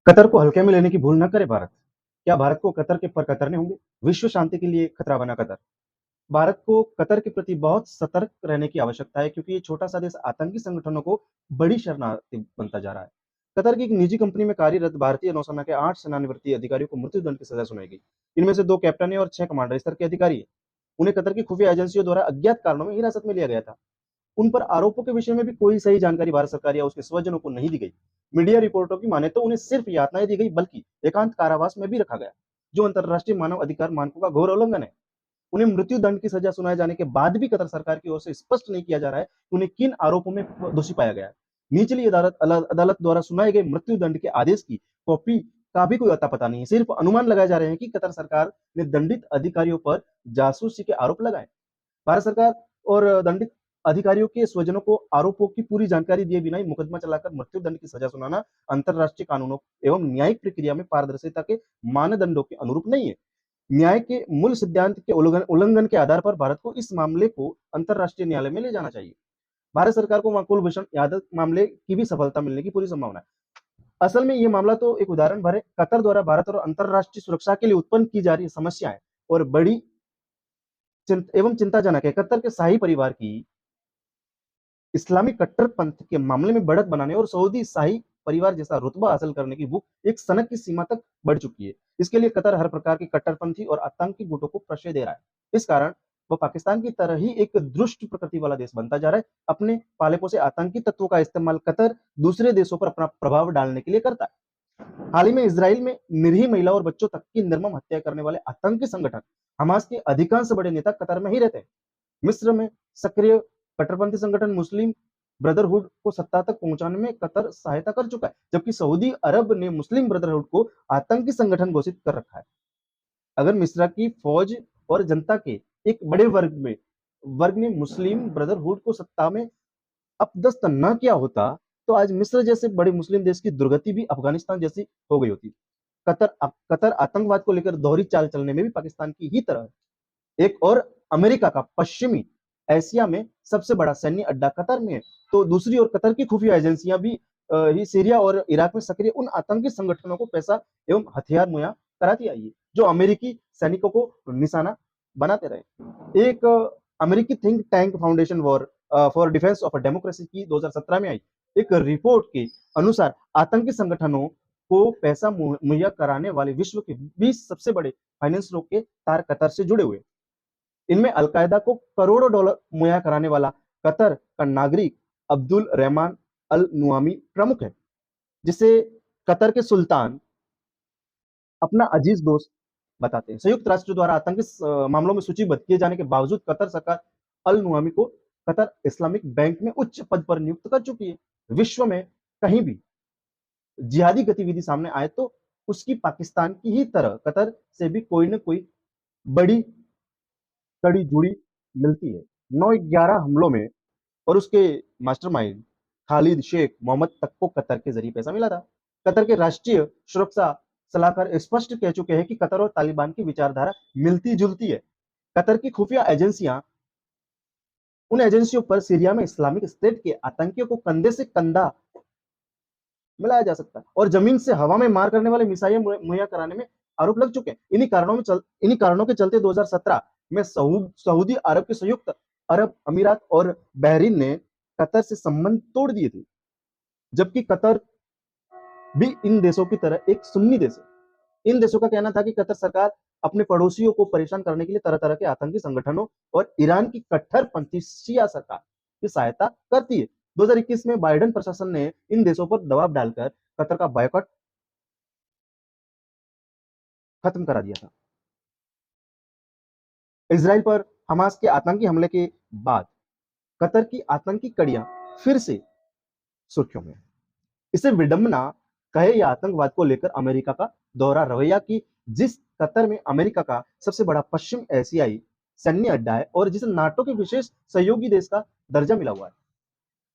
Qatar को हल्के में लेने की भूल न करे भारत। क्या भारत को कतर के पर कतरने होंगे? विश्व शांति के लिए खतरा बना कतर। भारत को कतर के प्रति बहुत सतर्क रहने की आवश्यकता है क्योंकि ये छोटा सा देश आतंकी संगठनों को बड़ी शरणार्थी बनता जा रहा है। कतर की एक निजी कंपनी में कार्यरत भारतीय नौसेना के 8 सेवानिवृत्त अधिकारियों को मृत्युदंड की सजा सुनाई गई। इनमें से 2 कैप्टन हैं और 6 कमांडर स्तर के अधिकारी हैं। उन्हें कतर की खुफिया एजेंसियों द्वारा अज्ञात कारणों में हिरासत में लिया गया था। उन पर आरोपों के विषय में भी कोई सही जानकारी भारत सरकार या उसके स्वजनों को नहीं दी गई। मीडिया रिपोर्टों की माने तो उन्हें सिर्फ यातनाएं दी गई बल्कि एकांत कारावास में भी रखा गया, जो अंतर्राष्ट्रीय मानव अधिकार मानकों का घोर उल्लंघन है। उन्हें मृत्यु दंड की सजा सुनाए जाने के बाद भी कतर सरकार की ओर से स्पष्ट नहीं किया जा रहा है कि उन्हें किन आरोपों में दोषी पाया गया है। निचली अदालत द्वारा सुनाए गए मृत्यु दंड के आदेश की कॉपी का भी कोई अता पता नहीं है। सिर्फ अनुमान लगाए जा रहे हैं कि कतर सरकार ने दंडित अधिकारियों पर जासूसी के आरोप लगाए। भारत सरकार और दंडित अधिकारियों के स्वजनों को आरोपों की पूरी जानकारी दिए बिना ही मुकदमा चलाकर मृत्युदंड की सजा सुनाना अंतर्राष्ट्रीय कानूनों एवं न्यायिक प्रक्रिया में पारदर्शिता के मानदंडों के अनुरूप नहीं है। न्याय के मूल सिद्धांत के उल्लंघन के आधार पर भारत को इस मामले को अंतर्राष्ट्रीय न्यायालय में ले जाना चाहिए। भारत सरकार को वहां कुलभूषण यादव मामले की भी सफलता मिलने की पूरी संभावना है। असल में ये मामला तो एक उदाहरण भर है कतर द्वारा भारत और अंतर्राष्ट्रीय सुरक्षा के लिए उत्पन्न की जा रही समस्याएं और बड़ी एवं चिंताजनक है। कतर के शाही परिवार की इस्लामिक कट्टरपंथ के मामले में बढ़त बनाने और सऊदी शाही परिवार जैसा रुतबा हासिल करने की भूख एक सनक की सीमा तक बढ़ चुकी है। इसके लिए कतर हर प्रकार के कट्टरपंथी और आतंकी गुटों को प्रश्रय दे रहा है। इस कारण वह पाकिस्तान की तरह ही एक दुष्ट प्रकृति वाला देश बनता जा रहा है। अपने पाले पोसे आतंकी तत्वों का इस्तेमाल कतर दूसरे देशों पर अपना प्रभाव डालने के लिए करता है। हाल ही में इसराइल में निरीह महिला और बच्चों तक की निर्मम हत्या करने वाले आतंकी संगठन हमास के अधिकांश बड़े नेता कतर में ही रहते हैं। मिस्र में सक्रिय कट्टरपंथी संगठन मुस्लिम ब्रदरहुड को सत्ता तक पहुंचाने में कतर सहायता कर चुका है, जबकि सऊदी अरब ने मुस्लिम ब्रदरहुड को आतंकी संगठन घोषित कर रखा है। अगर मिस्र की फौज और जनता के एक बड़े वर्ग ने मुस्लिम ब्रदरहुड को सत्ता में अपदस्थ न किया होता, तो आज मिस्र जैसे बड़े मुस्लिम देश की दुर्गति भी अफगानिस्तान जैसी हो गई होती। कतर आतंकवाद को लेकर दोहरी चाल चलने में भी पाकिस्तान की ही तरह है। एक और अमेरिका का पश्चिमी एशिया में सबसे बड़ा सैन्य अड्डा कतर में है, तो दूसरी ओर कतर की खुफिया एजेंसियां भी ही सीरिया और इराक में सक्रिय उन आतंकी संगठनों को पैसा एवं हथियार मुहैया कराती आई है, जो अमेरिकी सैनिकों को निशाना बनाते रहे। एक अमेरिकी think tank foundation for defence of democracy की 2017 में आई एक रिपोर्ट के अनुसार आतंकी संगठनों को पैसा मुहैया कराने वाले विश्व के 20 सबसे बड़े फाइनेंसरों के तार कतर से जुड़े हुए। इनमें अलकायदा को करोड़ों डॉलर मुहैया कराने वाला कतर का नागरिक अब्दुल रहमान अल नुआमी प्रमुख है, जिसे कतर के सुल्तान अपना अजीज दोस्त बताते हैं। संयुक्त राष्ट्र द्वारा आतंकी मामलों में सूचीबद्ध किए जाने के बावजूद कतर सरकार अल नुआमी को कतर इस्लामिक बैंक में उच्च पद पर नियुक्त कर चुकी है। विश्व में कहीं भी जिहादी गतिविधि सामने आए तो उसकी पाकिस्तान की ही तरह कतर से भी कोई न कोई बड़ी कड़ी जुड़ी मिलती है। 9/11 हमलों में और उसके मास्टरमाइंड खालिद शेख मोहम्मद तक को कतर के जरिए पैसा मिला था। कतर के राष्ट्रीय सुरक्षा सलाहकार स्पष्ट कह चुके हैं कि कतर और तालिबान की विचारधारा मिलती जुलती है। कतर की खुफिया एजेंसियां उन एजेंसियों पर सीरिया में इस्लामिक स्टेट के आतंकियों को कंधे से कंधा मिलाया जा सकता है और जमीन से हवा में मार करने वाले मिसाइलें मुहैया कराने में आरोप लग चुके हैं। इन्हीं कारणों के चलते 2017 में सऊदी अरब के संयुक्त अरब अमीरात और बहरीन ने कतर से संबंध तोड़ दिए थे, जबकि कतर भी इन देशों की तरह एक सुन्नी देश है। इन देशों का कहना था कि कतर सरकार अपने पड़ोसियों को परेशान करने के लिए तरह तरह के आतंकी संगठनों और ईरान की कट्टरपंथी शिया सरकार की सहायता करती है। 2021 में बाइडेन प्रशासन ने इन देशों पर दबाव डालकर कतर का बायकॉट खत्म करा दिया था। इसराइल पर हमास के आतंकी हमले के बाद कतर की आतंकी कड़ियां फिर से सुर्खियों में है। इसे विडंबना कहे या आतंकवाद को लेकर अमेरिका का दोहरा रवैया कि जिस कतर में अमेरिका का सबसे बड़ा पश्चिम एशियाई सैन्य अड्डा है और जिसे नाटो के विशेष सहयोगी देश का दर्जा मिला हुआ है,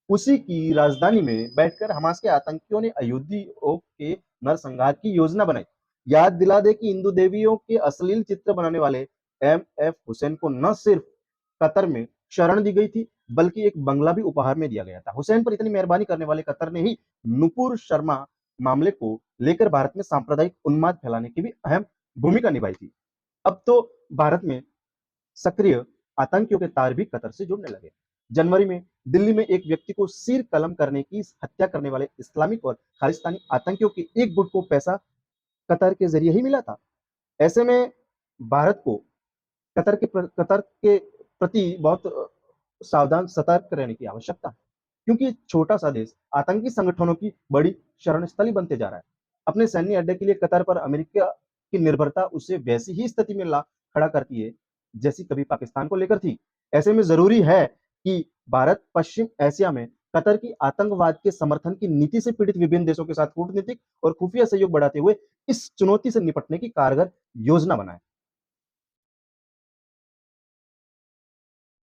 उसी की राजधानी में बैठकर हमास के आतंकियों ने अयोध्या के नरसंहार की योजना बनाई। याद दिला दे कि हिंदू देवियों के अश्लील चित्र बनाने वाले एमएफ हुसैन को न सिर्फ कतर में शरण दी गई थी, बल्कि एक बंगला भी उपहार में दिया गया था। हुसैन पर इतनी मेहरबानी करने वाले कतर ने ही नुपुर शर्मा मामले को लेकर भारत में सांप्रदायिक उन्माद फैलाने की भी अहम भूमिका निभाई थी। अब तो भारत में सक्रिय आतंकियों के तार भी कतर से जुड़ने लगे। जनवरी में दिल्ली में एक व्यक्ति को सिर कलम करने की हत्या करने वाले इस्लामिक और खालिस्तानी आतंकियों के एक गुट को पैसा कतर के जरिए ही मिला था। ऐसे में भारत को कतर के प्रति बहुत सावधान सतर्क रहने की आवश्यकता है, क्योंकि छोटा सा देश आतंकी संगठनों की बड़ी शरणस्थली बनते जा रहा है। अपने सैन्य अड्डे के लिए कतर पर अमेरिका की निर्भरता उसे वैसी ही स्थिति में ला खड़ा करती है जैसी कभी पाकिस्तान को लेकर थी। ऐसे में जरूरी है कि भारत पश्चिम एशिया में कतर की आतंकवाद के समर्थन की नीति से पीड़ित विभिन्न देशों के साथ कूटनीतिक और खुफिया सहयोग बढ़ाते हुए इस चुनौती से निपटने की कारगर योजना बनाए।